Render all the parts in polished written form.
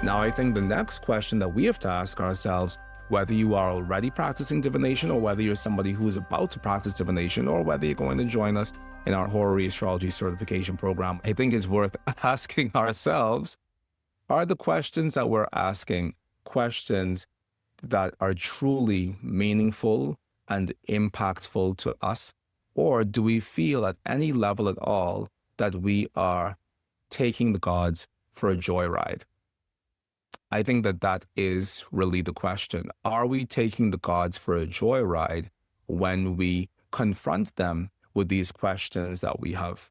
Now, I think the next question that we have to ask ourselves, whether you are already practicing divination or whether you're somebody who is about to practice divination or whether you're going to join us in our Horary Astrology certification program, I think it's worth asking ourselves, are the questions that we're asking questions that are truly meaningful and impactful to us? Or do we feel at any level at all that we are taking the gods for a joyride? I think that that is really the question. Are we taking the gods for a joyride when we confront them with these questions that we have?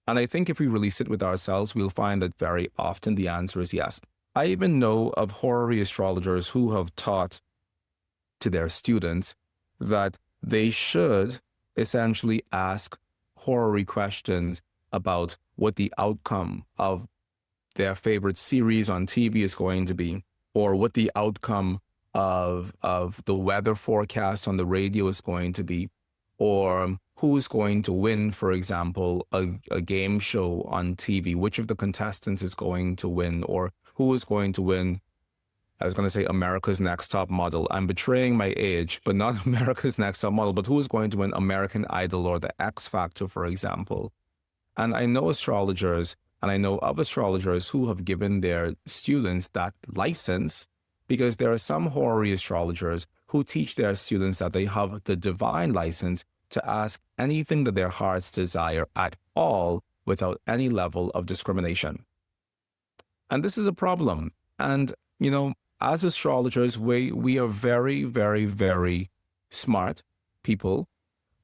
And I think if we really sit with ourselves, we'll find that very often the answer is yes. I even know of horary astrologers who have taught to their students that they should essentially ask horary questions about what the outcome of their favorite series on TV is going to be, or what the outcome of the weather forecast on the radio is going to be, or who's going to win, for example, a game show on TV, which of the contestants is going to win, or who is going to win. I was going to say America's Next Top Model. I'm betraying my age, but not America's Next Top Model, but who is going to win American Idol or the X Factor, for example. And I know astrologers, and I know of astrologers who have given their students that license, because there are some horary astrologers who teach their students that they have the divine license to ask anything that their hearts desire at all without any level of discrimination. And this is a problem. And, you know, as astrologers, we are very, very, very smart people,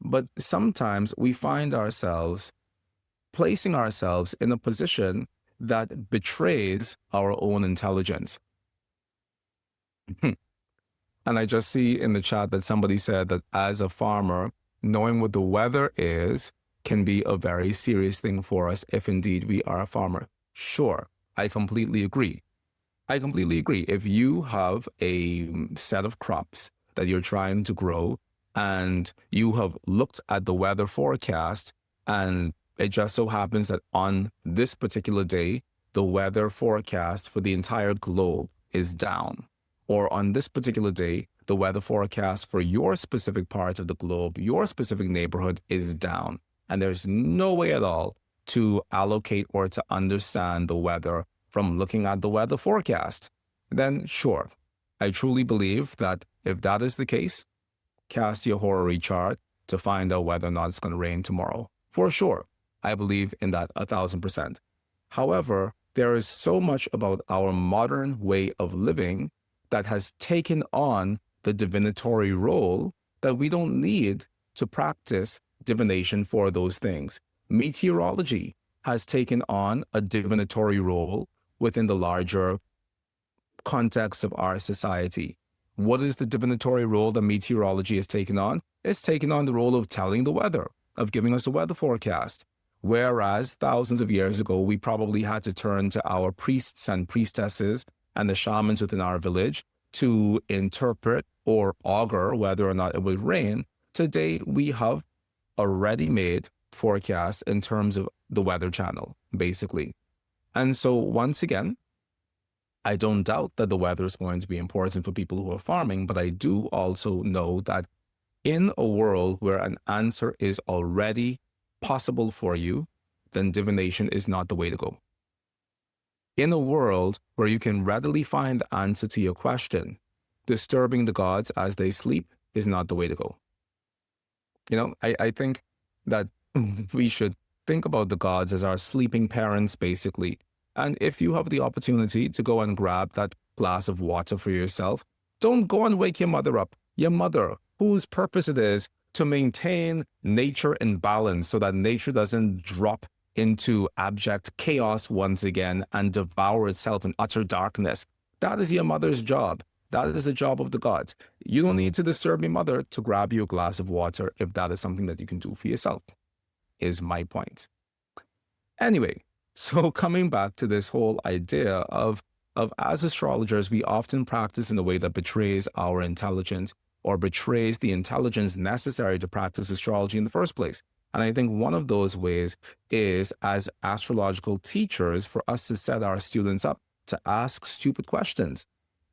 but sometimes we find ourselves placing ourselves in a position that betrays our own intelligence. And I just see in the chat that somebody said that as a farmer, knowing what the weather is can be a very serious thing for us if indeed we are a farmer. Sure, I completely agree. I completely agree. If you have a set of crops that you're trying to grow and you have looked at the weather forecast and it just so happens that on this particular day, the weather forecast for the entire globe is down. Or on this particular day, the weather forecast for your specific part of the globe, your specific neighborhood is down. And there's no way at all to allocate or to understand the weather from looking at the weather forecast. Then sure, I truly believe that if that is the case, cast your horary chart to find out whether or not it's going to rain tomorrow. For sure. I believe in that 1,000%. However, there is so much about our modern way of living that has taken on the divinatory role that we don't need to practice divination for those things. Meteorology has taken on a divinatory role within the larger context of our society. What is the divinatory role that meteorology has taken on? It's taken on the role of telling the weather, of giving us a weather forecast. Whereas thousands of years ago, we probably had to turn to our priests and priestesses and the shamans within our village to interpret or augur whether or not it would rain. Today, we have a ready-made forecast in terms of the Weather Channel, basically. And so once again, I don't doubt that the weather is going to be important for people who are farming, but I do also know that in a world where an answer is already possible for you, then divination is not the way to go. In a world where you can readily find the answer to your question, disturbing the gods as they sleep is not the way to go. You know, I think that we should think about the gods as our sleeping parents, basically. And if you have the opportunity to go and grab that glass of water for yourself, don't go and wake your mother up. Your mother, whose purpose it is to maintain nature in balance so that nature doesn't drop into abject chaos once again and devour itself in utter darkness. That is your mother's job. That is the job of the gods. You don't need to disturb your mother to grab you a glass of water if that is something that you can do for yourself, is my point. Anyway, so coming back to this whole idea of as astrologers, we often practice in a way that betrays our intelligence or betrays the intelligence necessary to practice astrology in the first place. And I think one of those ways is, as astrological teachers, for us to set our students up to ask stupid questions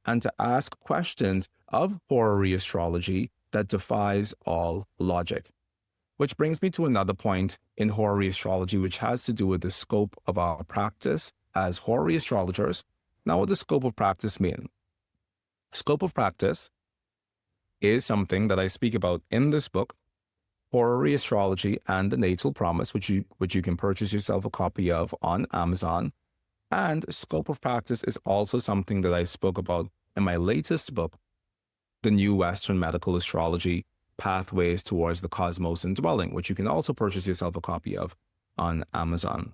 and to ask questions of horary astrology that defies all logic. Which brings me to another point in horary astrology, which has to do with the scope of our practice as horary astrologers. Now, what does scope of practice mean? Scope of practice is something that I speak about in this book, Horary Astrology and the Natal Promise, which you can purchase yourself a copy of on Amazon. And scope of practice is also something that I spoke about in my latest book, The New Western Medical Astrology, Pathways Towards the Cosmos and Dwelling, which you can also purchase yourself a copy of on Amazon.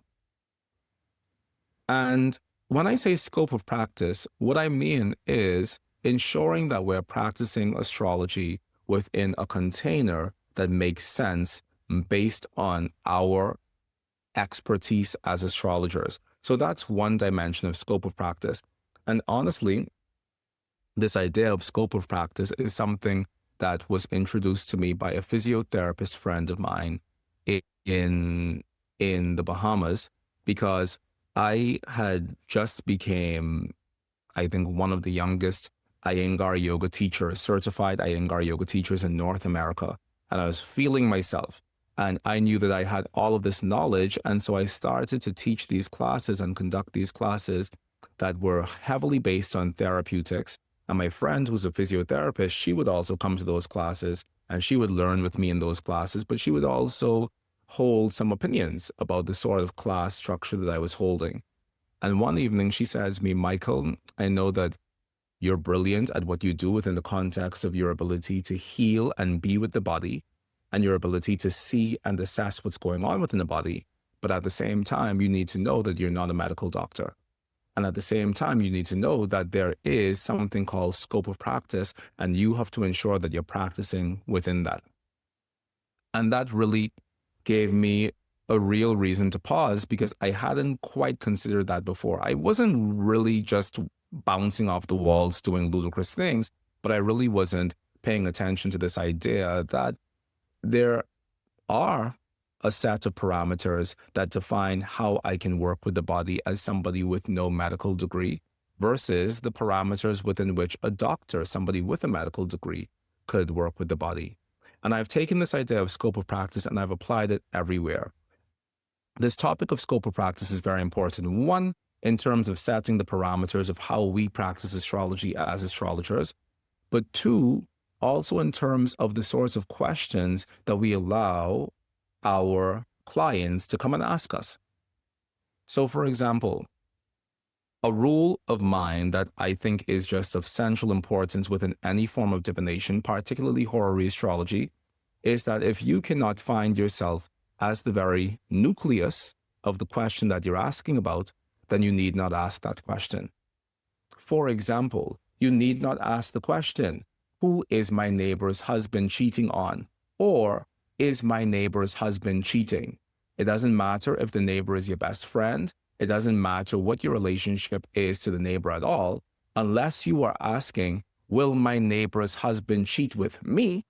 And when I say scope of practice, what I mean is ensuring that we're practicing astrology within a container that makes sense based on our expertise as astrologers. So that's one dimension of scope of practice. And honestly, this idea of scope of practice is something that was introduced to me by a physiotherapist friend of mine in the Bahamas, because I had just became, I think, one of the youngest Iyengar yoga teachers, certified Iyengar yoga teachers in North America. And I was feeling myself. And I knew that I had all of this knowledge. And so I started to teach these classes and conduct these classes that were heavily based on therapeutics. And my friend, who's a physiotherapist, she would also come to those classes and she would learn with me in those classes, but she would also hold some opinions about the sort of class structure that I was holding. And one evening she said to me, Mychal, I know that you're brilliant at what you do within the context of your ability to heal and be with the body and your ability to see and assess what's going on within the body. But at the same time, you need to know that you're not a medical doctor. And at the same time, you need to know that there is something called scope of practice, and you have to ensure that you're practicing within that. And that really gave me a real reason to pause, because I hadn't quite considered that before. I wasn't really just bouncing off the walls doing ludicrous things, but I really wasn't paying attention to this idea that there are a set of parameters that define how I can work with the body as somebody with no medical degree versus the parameters within which a doctor, somebody with a medical degree, could work with the body. And I've taken this idea of scope of practice and I've applied it everywhere. This topic of scope of practice is very important. One, in terms of setting the parameters of how we practice astrology as astrologers, but two, also in terms of the sorts of questions that we allow our clients to come and ask us. So, for example, a rule of mine that I think is just of central importance within any form of divination, particularly horary astrology, is that if you cannot find yourself as the very nucleus of the question that you're asking about, then you need not ask that question. For example, you need not ask the question, who is my neighbor's husband cheating on? Or, is my neighbor's husband cheating? It doesn't matter if the neighbor is your best friend. It doesn't matter what your relationship is to the neighbor at all, unless you are asking, will my neighbor's husband cheat with me?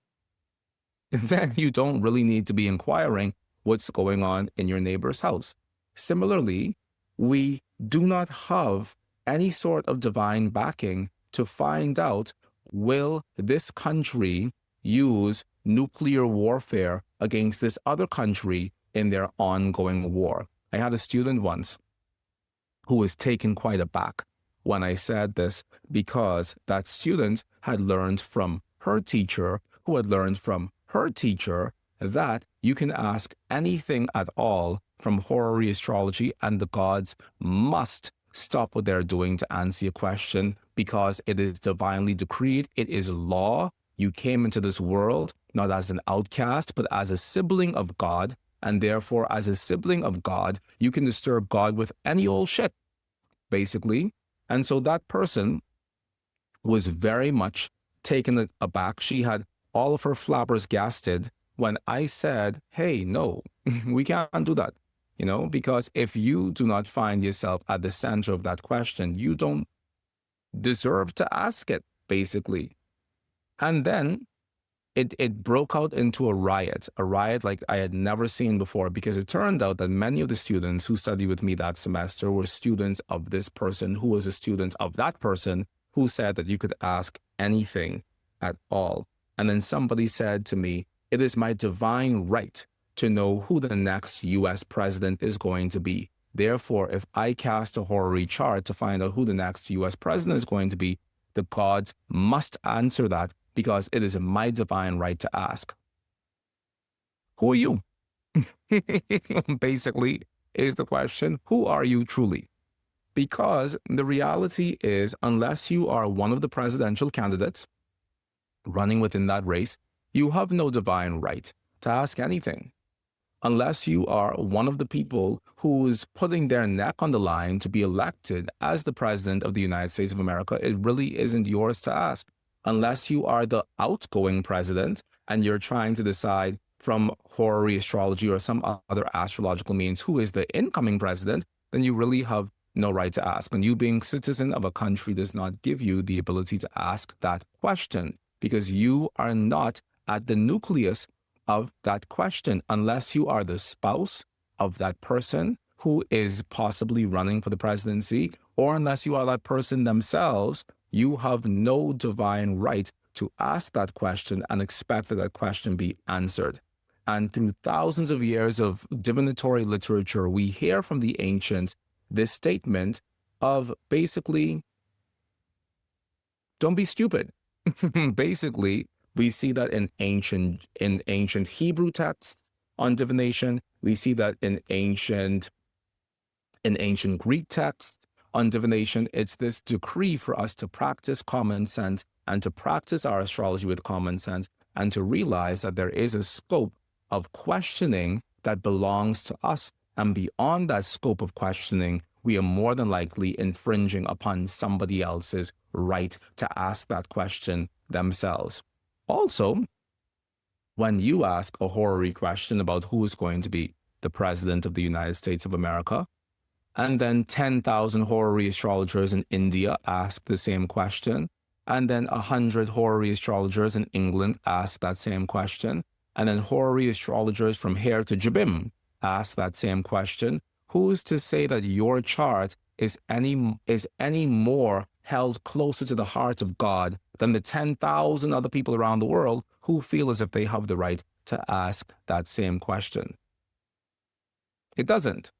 Then you don't really need to be inquiring what's going on in your neighbor's house. Similarly, we do not have any sort of divine backing to find out, will this country use nuclear warfare against this other country in their ongoing war? I had a student once who was taken quite aback when I said this, because that student had learned from her teacher, who had learned from her teacher, that you can ask anything at all from horary astrology and the gods must stop what they're doing to answer your question, because it is divinely decreed. It is law. You came into this world not as an outcast, but as a sibling of God. And therefore, as a sibling of God, you can disturb God with any old shit, basically. And so that person was very much taken aback. She had all of her flabbergasted when I said, hey, no, we can't do that. Because if you do not find yourself at the center of that question, you don't deserve to ask it, basically. And then it broke out into a riot like I had never seen before, because it turned out that many of the students who studied with me that semester were students of this person who was a student of that person who said that you could ask anything at all. And then somebody said to me, it is my divine right to know who the next US president is going to be. Therefore, if I cast a horary chart to find out who the next US president is going to be, the gods must answer that, because it is my divine right to ask. Who are you? Basically, is the question, who are you truly? Because the reality is, unless you are one of the presidential candidates running within that race, you have no divine right to ask anything. Unless you are one of the people who's putting their neck on the line to be elected as the president of the United States of America, it really isn't yours to ask. Unless you are the outgoing president and you're trying to decide from horary astrology or some other astrological means who is the incoming president, then you really have no right to ask. And you being citizen of a country does not give you the ability to ask that question, because you are not at the nucleus of that question, unless you are the spouse of that person who is possibly running for the presidency, or unless you are that person themselves. You have no divine right to ask that question and expect that that question be answered. And through thousands of years of divinatory literature, we hear from the ancients this statement of basically, don't be stupid. Basically, we see that in ancient Hebrew texts on divination. We see that in ancient Greek texts on divination. It's this decree for us to practice common sense and to practice our astrology with common sense, and to realize that there is a scope of questioning that belongs to us. And beyond that scope of questioning, we are more than likely infringing upon somebody else's right to ask that question themselves. Also, when you ask a horary question about who is going to be the president of the United States of America, and then 10,000 horary astrologers in India ask the same question, and then 100 horary astrologers in England ask that same question, and then horary astrologers from here to Jabim ask that same question, who is to say that your chart is any more held closer to the heart of God than the 10,000 other people around the world who feel as if they have the right to ask that same question? It doesn't.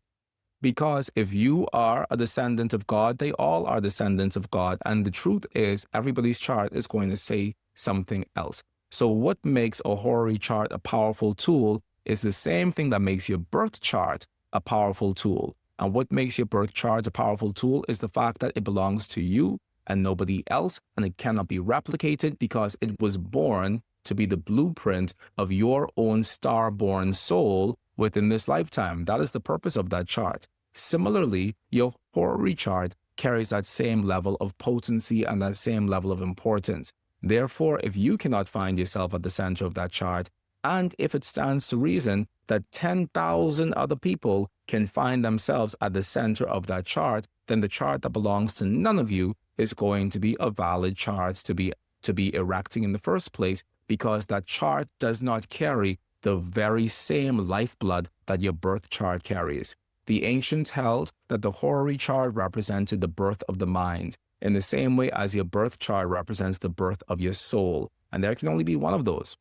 Because if you are a descendant of God, they all are descendants of God. And the truth is, everybody's chart is going to say something else. So what makes a horary chart a powerful tool is the same thing that makes your birth chart a powerful tool. And what makes your birth chart a powerful tool is the fact that it belongs to you and nobody else, and it cannot be replicated because it was born to be the blueprint of your own star-born soul within this lifetime. That is the purpose of that chart. Similarly, your horary chart carries that same level of potency and that same level of importance. Therefore, if you cannot find yourself at the center of that chart, and if it stands to reason that 10,000 other people can find themselves at the center of that chart, then the chart that belongs to none of you is going to be a valid chart to be erecting in the first place, because that chart does not carry the very same lifeblood that your birth chart carries. The ancients held that the horary chart represented the birth of the mind, in the same way as your birth chart represents the birth of your soul. And there can only be one of those,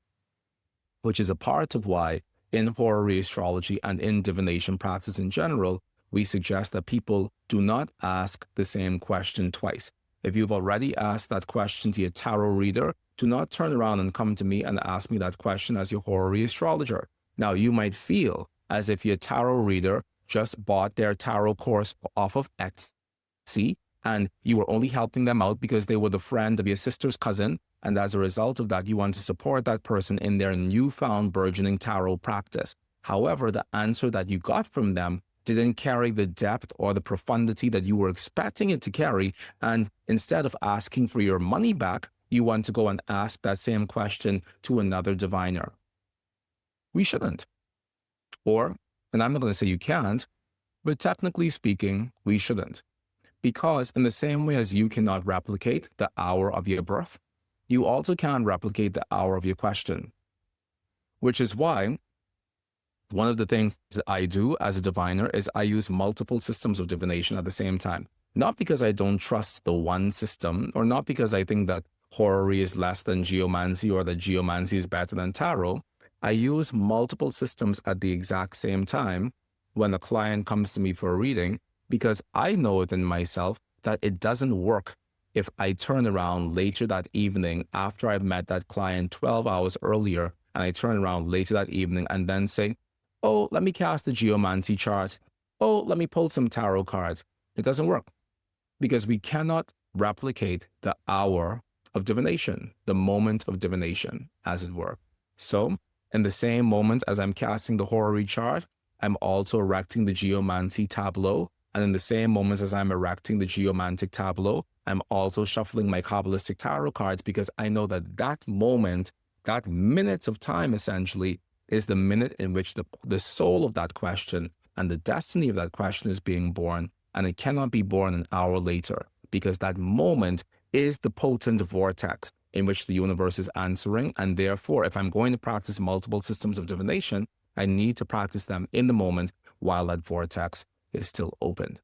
which is a part of why in horary astrology and in divination practice in general, we suggest that people do not ask the same question twice. If you've already asked that question to your tarot reader, do not turn around and come to me and ask me that question as your horary astrologer. Now, you might feel as if your tarot reader just bought their tarot course off of Etsy, and you were only helping them out because they were the friend of your sister's cousin, and as a result of that, you want to support that person in their newfound burgeoning tarot practice. However, the answer that you got from them didn't carry the depth or the profundity that you were expecting it to carry, and instead of asking for your money back, you want to go and ask that same question to another diviner. We shouldn't. Or, and I'm not going to say you can't, but technically speaking, we shouldn't. Because in the same way as you cannot replicate the hour of your birth, you also can't replicate the hour of your question, which is why one of the things that I do as a diviner is I use multiple systems of divination at the same time. Not because I don't trust the one system, or not because I think that horary is less than geomancy or that geomancy is better than tarot. I use multiple systems at the exact same time when a client comes to me for a reading, because I know within myself that it doesn't work if I turn around later that evening after I've met that client 12 hours earlier, and I turn around later that evening and then say, oh, let me cast the geomancy chart. Oh, let me pull some tarot cards. It doesn't work because we cannot replicate the hour of divination, the moment of divination, as it were. So, in the same moment as I'm casting the horary chart, I'm also erecting the geomancy tableau. And in the same moment as I'm erecting the geomantic tableau, I'm also shuffling my Kabbalistic tarot cards, because I know that that moment, that minute of time essentially, is the minute in which the soul of that question and the destiny of that question is being born, and it cannot be born an hour later, because that moment is the potent vortex in which the universe is answering. And therefore, if I'm going to practice multiple systems of divination, I need to practice them in the moment while that vortex is still open.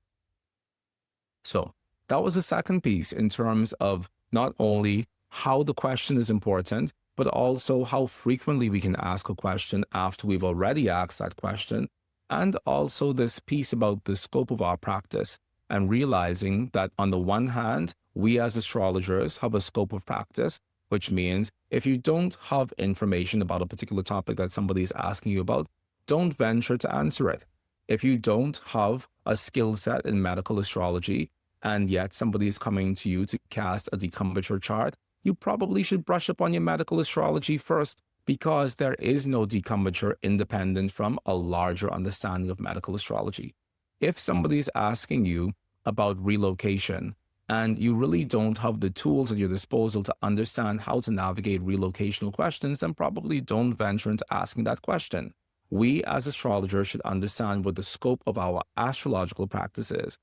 So that was the second piece in terms of not only how the question is important, but also how frequently we can ask a question after we've already asked that question. And also this piece about the scope of our practice, and realizing that on the one hand, we as astrologers have a scope of practice, which means if you don't have information about a particular topic that somebody is asking you about, don't venture to answer it. If you don't have a skill set in medical astrology, and yet somebody is coming to you to cast a decumbiture chart, you probably should brush up on your medical astrology first, because there is no decumbiture independent from a larger understanding of medical astrology. If somebody is asking you about relocation, and you really don't have the tools at your disposal to understand how to navigate relocational questions, then probably don't venture into asking that question. We as astrologers should understand what the scope of our astrological practice is.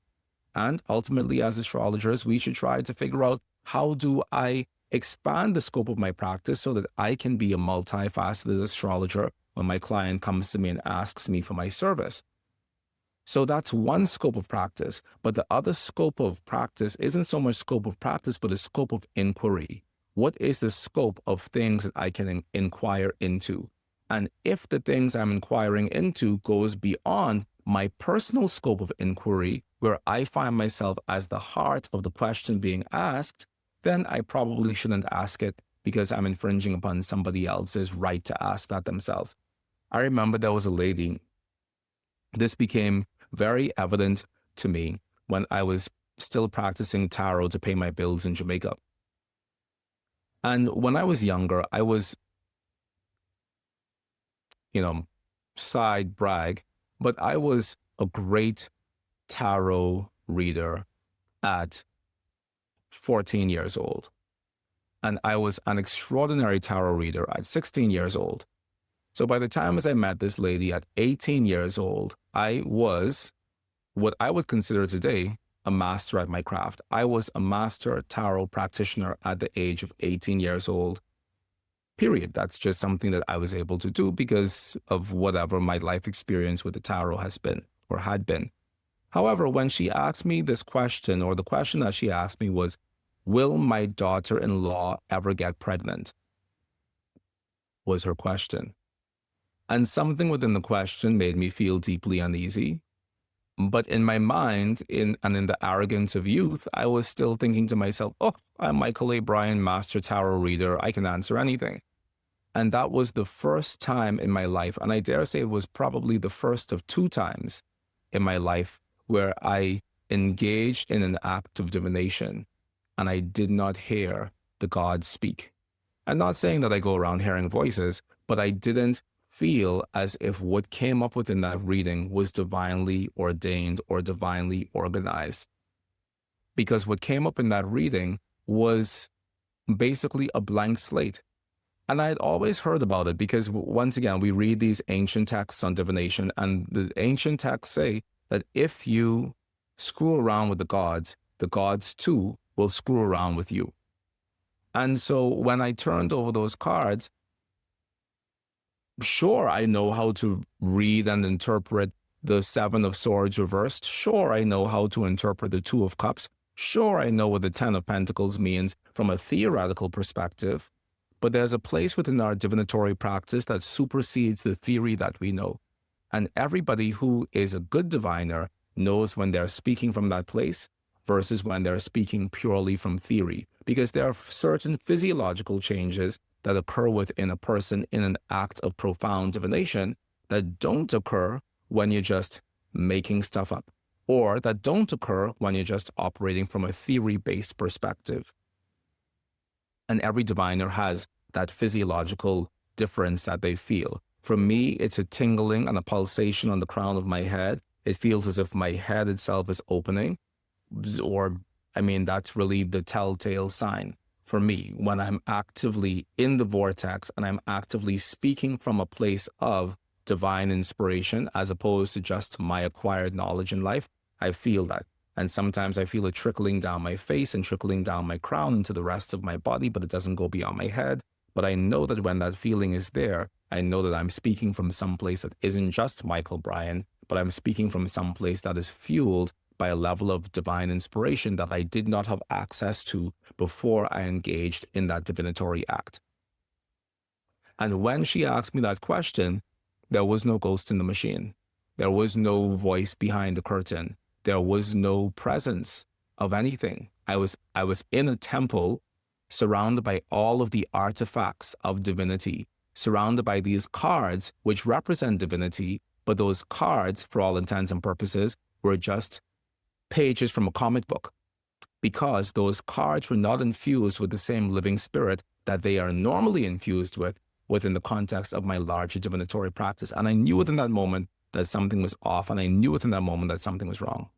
And ultimately, as astrologers, we should try to figure out, how do I expand the scope of my practice so that I can be a multifaceted astrologer when my client comes to me and asks me for my service? So that's one scope of practice. But the other scope of practice isn't so much scope of practice, but a scope of inquiry. What is the scope of things that I can inquire into? And if the things I'm inquiring into goes beyond my personal scope of inquiry, where I find myself as the heart of the question being asked, then I probably shouldn't ask it, because I'm infringing upon somebody else's right to ask that themselves. I remember there was a lady. This became very evident to me when I was still practicing tarot to pay my bills in Jamaica. And when I was younger, I was, side brag, but I was a great tarot reader at 14 years old. And I was an extraordinary tarot reader at 16 years old. So by the time as I met this lady at 18 years old, I was what I would consider today a master at my craft. I was a master tarot practitioner at the age of 18 years old, period. That's just something that I was able to do because of whatever my life experience with the tarot has been or had been. However, when she asked me this question, or the question that she asked me was, will my daughter-in-law ever get pregnant? Was her question. And something within the question made me feel deeply uneasy. But in my mind, in the arrogance of youth, I was still thinking to myself, oh, I'm Mychal A. Bryan, master tarot reader. I can answer anything. And that was the first time in my life, and I dare say it was probably the first of 2 times in my life where I engaged in an act of divination and I did not hear the gods speak. I'm not saying that I go around hearing voices, but I didn't feel as if what came up within that reading was divinely ordained or divinely organized. Because what came up in that reading was basically a blank slate. And I had always heard about it because, once again, we read these ancient texts on divination, and the ancient texts say that if you screw around with the gods too will screw around with you. And so when I turned over those cards, sure, I know how to read and interpret the Seven of Swords reversed. Sure, I know how to interpret the Two of Cups. Sure, I know what the Ten of Pentacles means from a theoretical perspective. But there's a place within our divinatory practice that supersedes the theory that we know. And everybody who is a good diviner knows when they're speaking from that place versus when they're speaking purely from theory, because there are certain physiological changes that occur within a person in an act of profound divination that don't occur when you're just making stuff up, or that don't occur when you're just operating from a theory-based perspective. And every diviner has that physiological difference that they feel. For me, it's a tingling and a pulsation on the crown of my head. It feels as if my head itself is opening, or, I mean, that's really the telltale sign for me when I'm actively in the vortex and I'm actively speaking from a place of divine inspiration as opposed to just my acquired knowledge in life. I feel that. And sometimes I feel it trickling down my face and trickling down my crown into the rest of my body, but it doesn't go beyond my head. But I know that when that feeling is there, I know that I'm speaking from some place that isn't just Mychal Bryan, but I'm speaking from some place that is fueled by a level of divine inspiration that I did not have access to before I engaged in that divinatory act. And when she asked me that question, there was no ghost in the machine. There was no voice behind the curtain. There was no presence of anything. I was in a temple surrounded by all of the artifacts of divinity, surrounded by these cards which represent divinity, but those cards, for all intents and purposes, were just pages from a comic book, because those cards were not infused with the same living spirit that they are normally infused with within the context of my larger divinatory practice. And I knew within that moment that something was off, and I knew within that moment that something was wrong.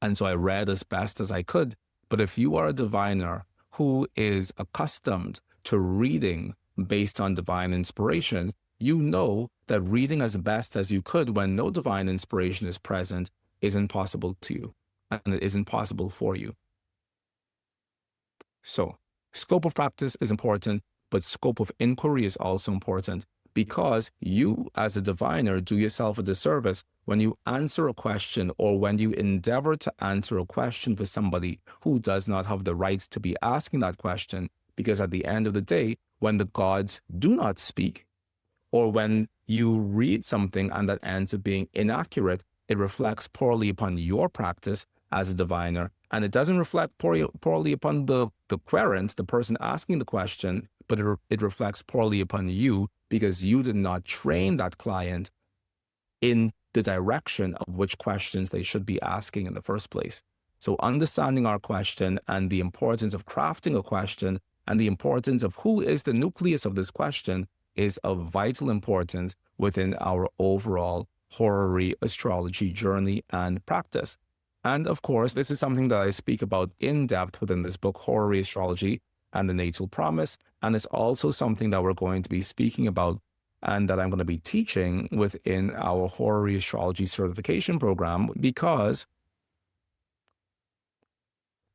And so I read as best as I could. But if you are a diviner who is accustomed to reading based on divine inspiration, you know that reading as best as you could when no divine inspiration is present isn't possible to you, and it isn't possible for you. So, scope of practice is important, but scope of inquiry is also important, because you, as a diviner, do yourself a disservice when you answer a question or when you endeavor to answer a question for somebody who does not have the right to be asking that question. Because at the end of the day, when the gods do not speak, or when you read something and that ends up being inaccurate, it reflects poorly upon your practice as a diviner. And it doesn't reflect poorly upon the querent, the person asking the question, but it reflects poorly upon you because you did not train that client in the direction of which questions they should be asking in the first place. So understanding our question and the importance of crafting a question and the importance of who is the nucleus of this question is of vital importance within our overall horary astrology journey and practice. And of course, this is something that I speak about in depth within this book, Horary Astrology and the Natal Promise. And it's also something that we're going to be speaking about and that I'm going to be teaching within our Horary Astrology certification program, because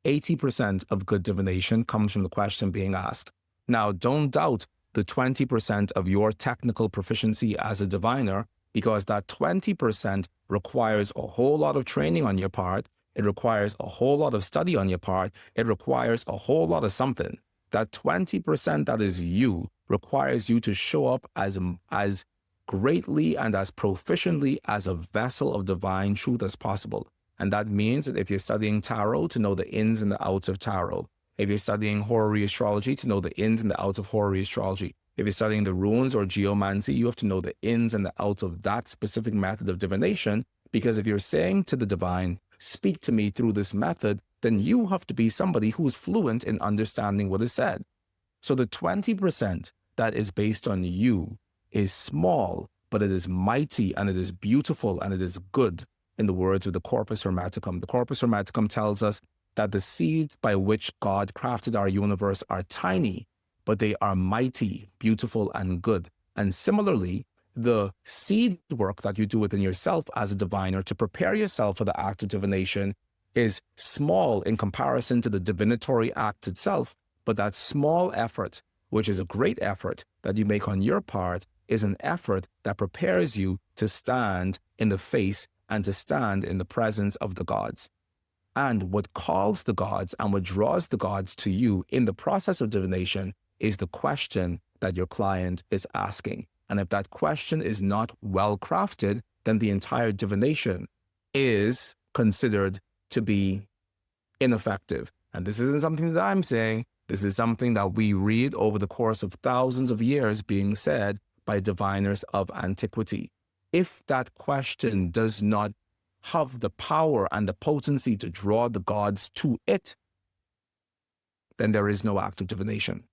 80% of good divination comes from the question being asked. Now, don't doubt the 20% of your technical proficiency as a diviner, because that 20% requires a whole lot of training on your part. It requires a whole lot of study on your part. It requires a whole lot of something. That 20% that is you requires you to show up as greatly and as proficiently as a vessel of divine truth as possible. And that means that if you're studying tarot, to know the ins and the outs of tarot. If you're studying horary astrology, to know the ins and the outs of horary astrology. If you're studying the runes or geomancy, you have to know the ins and the outs of that specific method of divination. Because if you're saying to the divine, speak to me through this method, then you have to be somebody who is fluent in understanding what is said. So the 20% that is based on you is small, but it is mighty and it is beautiful and it is good, in the words of the Corpus Hermeticum. The Corpus Hermeticum tells us that the seeds by which God crafted our universe are tiny, but they are mighty, beautiful, and good. And similarly, the seed work that you do within yourself as a diviner to prepare yourself for the act of divination is small in comparison to the divinatory act itself, But that small effort, which is a great effort that you make on your part, is an effort that prepares you to stand in the face and to stand in the presence of the gods. And what calls the gods and what draws the gods to you in the process of divination is the question that your client is asking. And if that question is not well crafted, then the entire divination is considered to be ineffective. And this isn't something that I'm saying. This is something that we read over the course of thousands of years being said by diviners of antiquity. If that question does not have the power and the potency to draw the gods to it, then there is no act of divination.